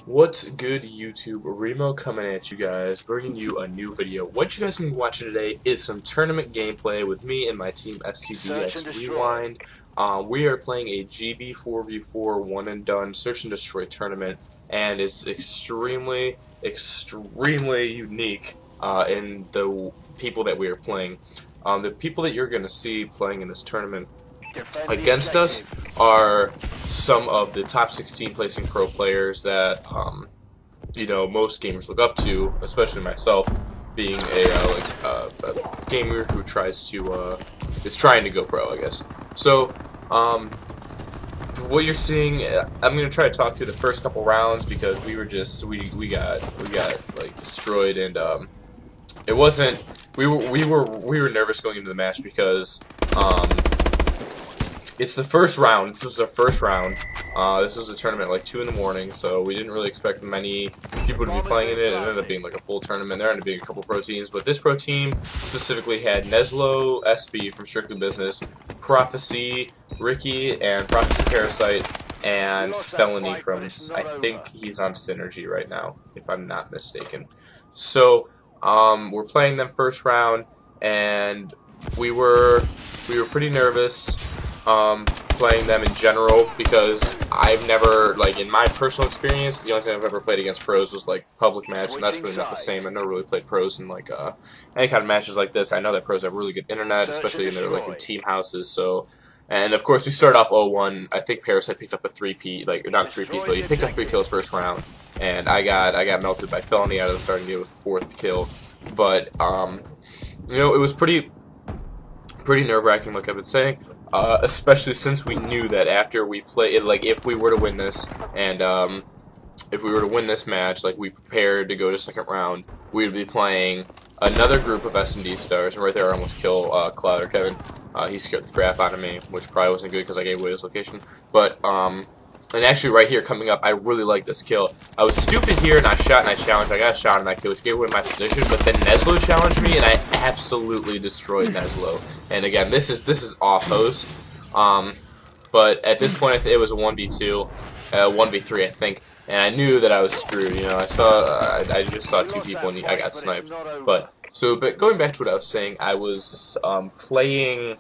What's good, YouTube? Remo coming at you guys, bringing you a new video. What you guys can be watching today is some tournament gameplay with me and my team STBX Rewind. We are playing a GB 4v4 one and done search and destroy tournament, and it's extremely unique in the people that we are playing. The people that you're going to see playing in this tournament against us are some of the top 16 placing pro players that you know, most gamers look up to, especially myself, being a gamer who is trying to go pro, I guess. So what you're seeing, I'm gonna try to talk through the first couple rounds because we got like destroyed, and it wasn't, we were nervous going into the match because it's the first round. This was our first round. This was a tournament at like 2 in the morning, so we didn't really expect many people to be playing in it. It ended up being like a full tournament. There ended up being a couple pro teams, but this pro team specifically had Neslo, SB from Strictly Business, Prophecy, Ricky, and Prophecy Parasite, and Felony from, I think he's on Synergy right now, if I'm not mistaken. So we're playing them first round, and we were pretty nervous playing them in general because I've never, like, in my personal experience, the only time I've ever played against pros was like public match, and that's really not the same. I've never really played pros in like any kind of matches like this. I know that pros have really good internet, especially in their like in team houses. So, and of course we started off 0-1. I think Parasite picked up a 3-piece, like not a 3-piece, but he picked up 3 kills first round, and I got melted by Felony out of the starting game with the 4th kill. But you know, it was pretty nerve-wracking, like I've been saying, especially since we knew that after we play, like if we were to win this, and if we were to win this match, like we prepared to go to second round, we would be playing another group of S&D stars, and right there I almost kill Cloud or Kevin. He scared the crap out of me, which probably wasn't good because I gave away his location. But and actually right here coming up, I really like this kill. I was stupid here and I shot and I challenged. I got a shot in that kill, which gave away my position, but then Neslo challenged me and I absolutely destroyed Neslo. And again, this is off host. But at this point it was a 1v2, 1v3 I think, and I knew that I was screwed. You know, I just saw 2 people and I got sniped. But going back to what I was saying, I was playing.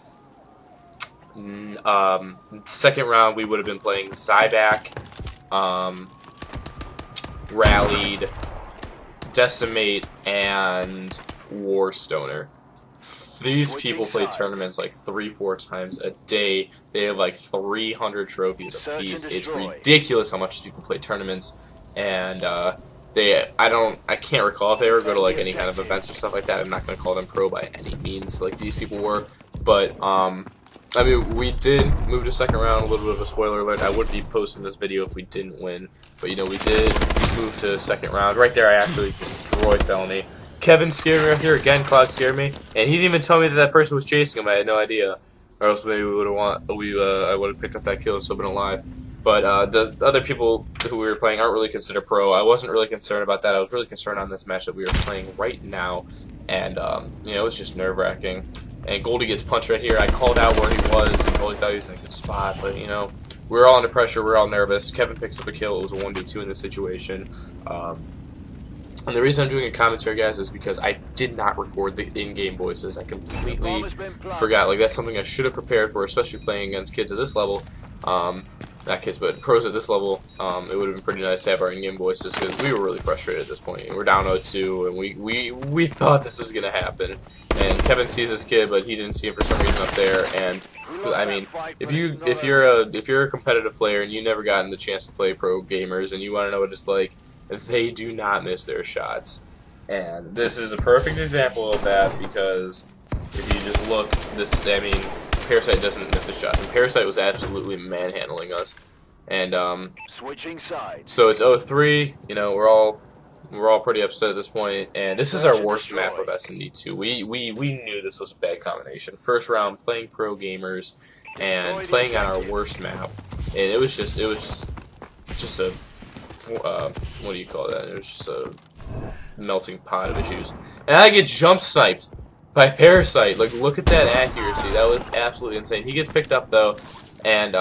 Second round we would have been playing Zyback, Rallied, Decimate, and Warstoner. These people play tournaments like 3-4 times a day. They have like 300 trophies apiece. It's ridiculous how much people play tournaments, and I can't recall if they ever go to like any kind of events or stuff like that. I'm not gonna call them pro by any means like these people were, but I mean, we did move to second round. A little bit of a spoiler alert. I would be posting this video if we didn't win, but you know, we did move to second round. Right there, I actually destroyed Felony. Kevin scared me right here again. Cloud scared me, and he didn't even tell me that that person was chasing him. I had no idea, or else maybe we would have I would have picked up that kill and still been alive. But the other people who we were playing aren't really considered pro. I wasn't really concerned about that. I was really concerned on this match that we were playing right now, and you know, it was just nerve-wracking. And Goldie gets punched right here. I called out where he was, and Goldie thought he was in a good spot, but you know, we were all under pressure. We were all nervous. Kevin picks up a kill. It was a 1v2 in this situation. And the reason I'm doing a commentary, guys, is because I did not record the in-game voices. I completely forgot. Like, that's something I should have prepared for, especially playing against kids at this level. Not kids, but pros at this level. It would have been pretty nice to have our in-game voices because we were really frustrated at this point. We're down 0-2, and we thought this was gonna happen. And Kevin sees this kid, but he didn't see him for some reason up there. And I mean, if you're a competitive player and you never gotten the chance to play pro gamers and you want to know what it's like, they do not miss their shots. And this is a perfect example of that because if you just look, I mean, Parasite doesn't miss his shots, and Parasite was absolutely manhandling us. And so it's 0-3. You know, we're all pretty upset at this point, and this is our worst map of S&D 2. We knew this was a bad combination. First round playing pro gamers and playing on our worst map, and it was just a what do you call that? It was just a melting pot of issues, and I get jump sniped by Parasite. Like, look at that accuracy. That was absolutely insane. He gets picked up though, and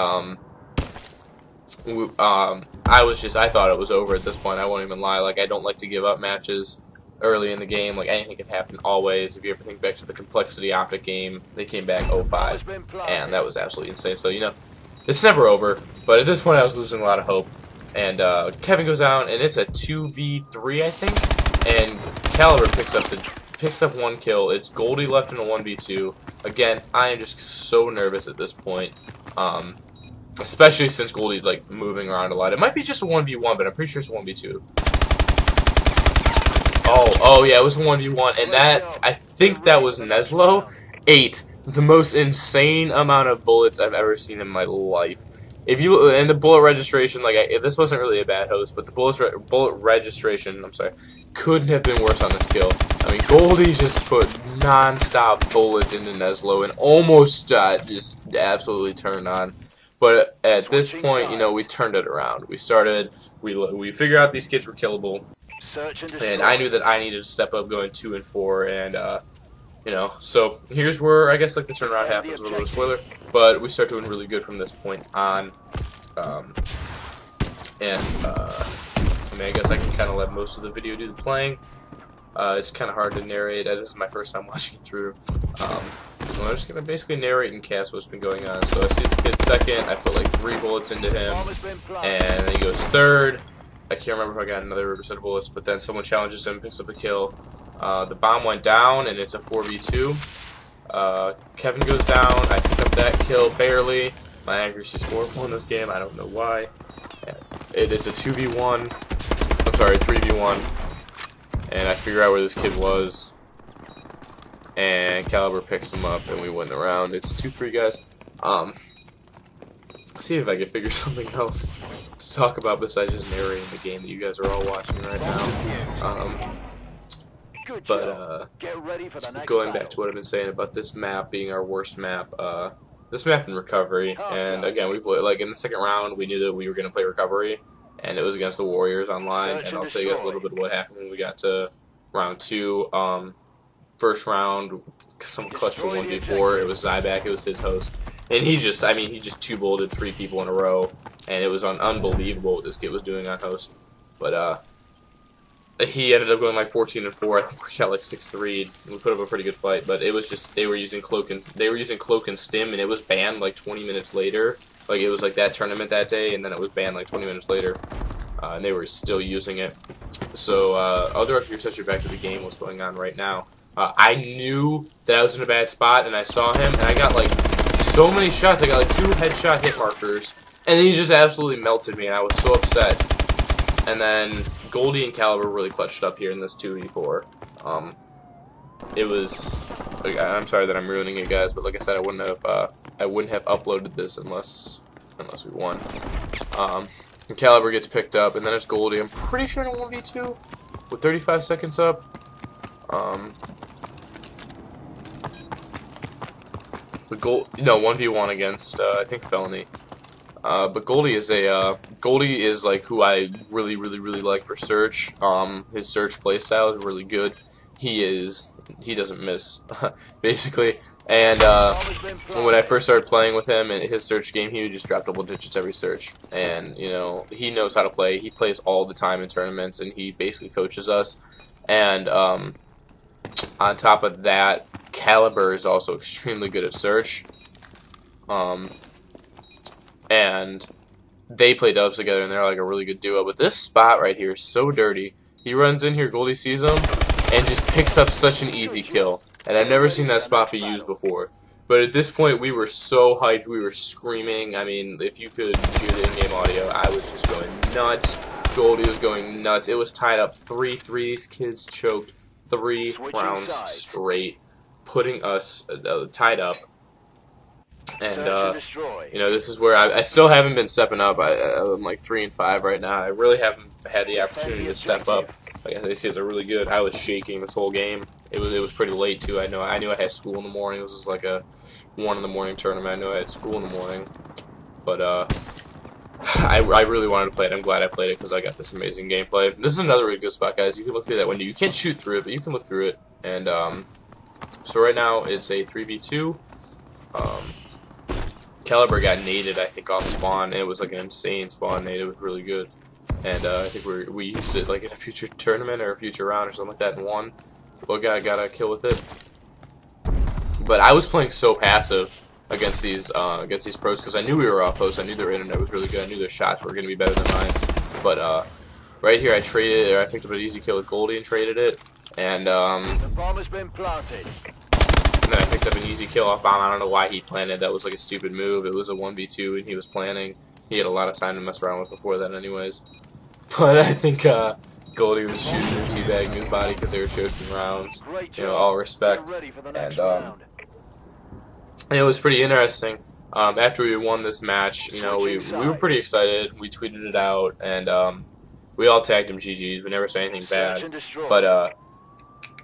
I thought it was over at this point. I won't even lie. Like, I don't like to give up matches early in the game. Like, anything can happen always. If you ever think back to the Complexity Optic game, they came back 0-5, and that was absolutely insane. So, you know, it's never over. But at this point, I was losing a lot of hope. And Kevin goes out, and it's a 2v3, I think. And Caliber picks up 1 kill. It's Goldie left in a 1v2. Again, I am just so nervous at this point. Especially since Goldie's like moving around a lot. It might be just a 1v1, but I'm pretty sure it's a 1v2. Oh yeah, it was a 1v1, and I think that was Neslo. 8, the most insane amount of bullets I've ever seen in my life. If you and the bullet registration, like this wasn't really a bad host, but the bullet registration, I'm sorry, couldn't have been worse on this kill. I mean, Goldie just put non-stop bullets into Neslo and almost just absolutely turned on. But at this point, you know, we turned it around. We figured out these kids were killable, and I knew that I needed to step up, going 2 and 4, and you know. So here's where I guess like the turnaround happens. A little bit of spoiler, but we start doing really good from this point on. I mean, I guess I can kind of let most of the video do the playing. It's kind of hard to narrate. This is my first time watching it through. I'm just going to basically narrate and cast what's been going on. So I see this kid second, I put like 3 bullets into him, and then he goes third. I can't remember if I got another set of bullets, but then someone challenges him, picks up a kill. The bomb went down, and it's a 4v2. Kevin goes down, I pick up that kill, barely. My accuracy score won this game, I don't know why. It's a 2v1, I'm sorry, 3v1. And I figure out where this kid was. And Caliber picks him up, and we win the round. It's 2-3, guys. See if I can figure something else to talk about besides just narrating the game that you guys are all watching right now. Going back to what I've been saying about this map being our worst map, this map in Recovery, and again, like in the second round, we knew that we were going to play Recovery, and it was against the Warriors online, and I'll tell you guys a little bit of what happened when we got to round 2. First round, some clutch for 1v4. It was Zyback. It was his host, and he just 2-bulleted 3 people in a row, and it was unbelievable what this kid was doing on host. But he ended up going like 14 and 4. I think we got like 6-3. We put up a pretty good fight, but it was just they were using cloak and stim, and it was banned like 20 minutes later. Like it was like that tournament that day, and then it was banned like 20 minutes later. And they were still using it. So I'll direct your attention back to the game. What's going on right now? I knew that I was in a bad spot, and I saw him, and I got like so many shots. I got like 2 headshot hit markers, and then he just absolutely melted me, and I was so upset. And then Goldie and Caliber really clutched up here in this 2v4. It was. I'm sorry that I'm ruining it, guys, but like I said, I wouldn't have uploaded this unless we won. And Caliber gets picked up, and then it's Goldie. I'm pretty sure in a 1v2 with 35 seconds up. But 1v1 against I think Felony. But Goldie is like who I really like for Search. His Search playstyle is really good. He doesn't miss basically. And when I first started playing with him in his Search game, he would just drop double digits every Search. And you know, he knows how to play. He plays all the time in tournaments, and he basically coaches us. And on top of that, Caliber is also extremely good at Search. And they play dubs together, and they're like a really good duo. But this spot right here is so dirty. He runs in here, Goldie sees him, and just picks up such an easy kill. And I've never seen that spot be used before. But at this point, we were so hyped, we were screaming. I mean, if you could hear the in-game audio, I was just going nuts. Goldie was going nuts. It was tied up 3-3. These kids choked 3 rounds straight, putting us tied up. And you know, this is where I still haven't been stepping up. I'm like 3 and 5 right now. I really haven't had the opportunity to step up. Like, these kids are really good. I was shaking this whole game. It was pretty late too. I knew I had school in the morning. This was like a 1 in the morning tournament. I knew I had school in the morning, but I really wanted to play it. I'm glad I played it because I got this amazing gameplay. This is another really good spot, guys. You can look through that window. You can't shoot through it, but you can look through it. And so right now it's a 3v2. Caliber got naded, I think, off spawn, and it was like an insane spawn nade. It was really good. And I think we used it like in a future tournament or a future round or something like that and won. Well, got a kill with it. But I was playing so passive against these pros because I knew we were off host. I knew their internet was really good. I knew their shots were going to be better than mine. But right here, I picked up an easy kill with Goldie and traded it. And the bomb has been planted. And then I picked up an easy kill off bomb. I don't know why he planted. That was like a stupid move. It was a 1v2 and he was planning. He had a lot of time to mess around with before that anyways. But I think Goldie was shooting and teabagging his body because they were choking rounds. You know, all respect. And it was pretty interesting. After we won this match, you know, we were pretty excited. We tweeted it out, and we all tagged him GGs. We never said anything bad. But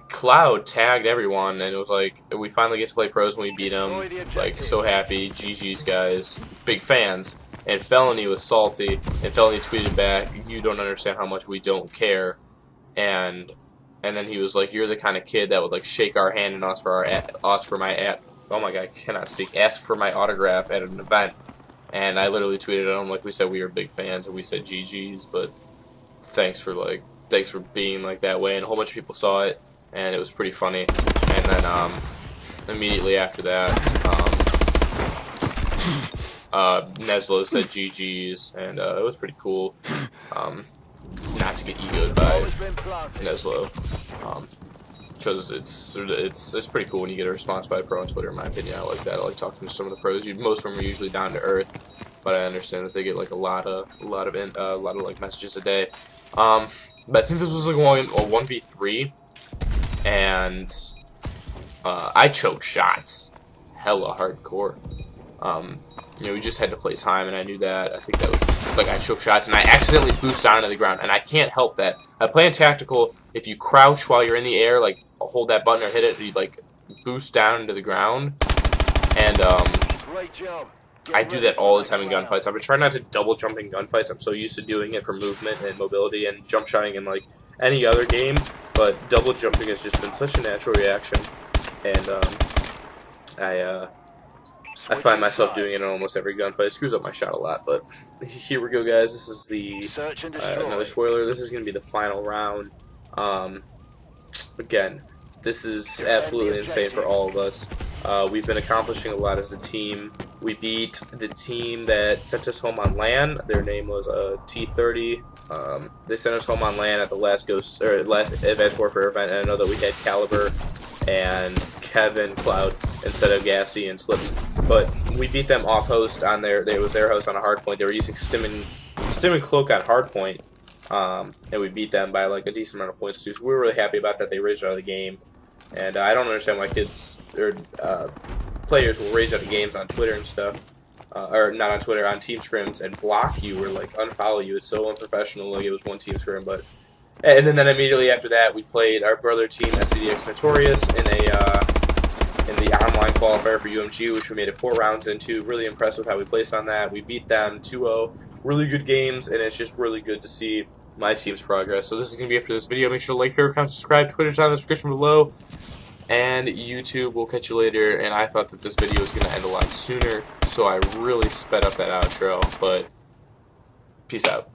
Cloud tagged everyone, and it was like, we finally get to play pros when we beat them. Like, so happy. GGs, guys. Big fans. And Felony was salty, and Felony tweeted back, "You don't understand how much we don't care." And then he was like, "You're the kind of kid that would like shake our hand and ask for oh my god, I cannot speak. Ask for my autograph at an event." And I literally tweeted at him like, we said we were big fans and we said GGs, but thanks for being like that way. And a whole bunch of people saw it, and it was pretty funny. And then immediately after that, Neslo said GGs, and it was pretty cool. Not to get egoed by Neslo, because it's pretty cool when you get a response by a pro on Twitter. In my opinion, I like that. I like talking to some of the pros. Most of them are usually down to earth, but I understand that they get like a lot of like messages a day. But I think this was like a 1v3, and I choke shots, hella hardcore. You know, we just had to play time, and I knew that. I think that was, like, I choke shots, and I accidentally boost down to the ground, and I can't help that. I play in tactical, if you crouch while you're in the air, like, hold that button or hit it, you, like, boost down into the ground, and, I do that all the time in gunfights. I've been trying not to double jump in gunfights. I'm so used to doing it for movement and mobility and jump shotting in, like, any other game, but double jumping has just been such a natural reaction, and, I find myself doing it in almost every gunfight. It screws up my shot a lot, but here we go, guys. This is the another spoiler. This is going to be the final round. Again, this is absolutely insane for all of us. We've been accomplishing a lot as a team. We beat the team that sent us home on LAN. Their name was T30. They sent us home on LAN at the last Advanced Warfare event, and I know that we had Caliber and Kevin, Cloud instead of Gassy and Slips, but we beat them off host on it was their host on a hardpoint. They were using Stim and Cloak on hardpoint, and we beat them by like a decent amount of points too. So we were really happy about that. They raged out of the game, and I don't understand why kids or players will rage out of games on Twitter and stuff, or not on Twitter, on team scrims, and block you or like unfollow you. It's so unprofessional. Like, it was one team scrim, but. And then immediately after that, we played our brother team, SCDX Notorious, in the online qualifier for UMG, which we made it 4 rounds into. Really impressed with how we placed on that. We beat them 2-0. Really good games, and it's just really good to see my team's progress. So this is going to be it for this video. Make sure to like, favorite, comment, subscribe. Twitter's down in the description below. And YouTube, we'll catch you later. And I thought that this video was going to end a lot sooner, so I really sped up that outro. But peace out.